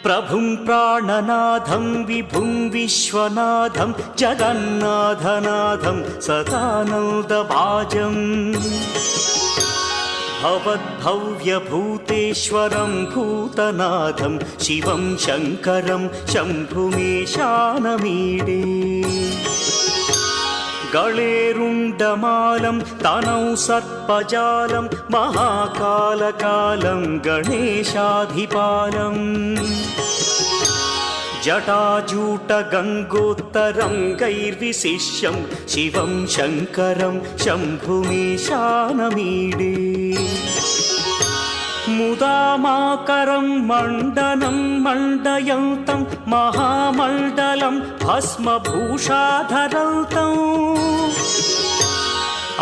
प्रभुं प्राणनाथं विभुं विश्वनाथं जगन्नाथनाथं सदानन्दभाजम् भवद्भव्यभूतेश्वरं भूतनाथं शिवं शङ्करं शम्भुमीशानमीडे गळेरुण्डमालं तनौ सर्पजालं महाकालकालं गणेशाधिपालम् जटाजूटगङ्गोत्तरङ्गैर्विशिष्यं शिवं शङ्करं शम्भुमीशानमीडे मुदामाकरं मण्डनं मण्डयन्तं महामण्डलं भस्मभूषाधरन्तम्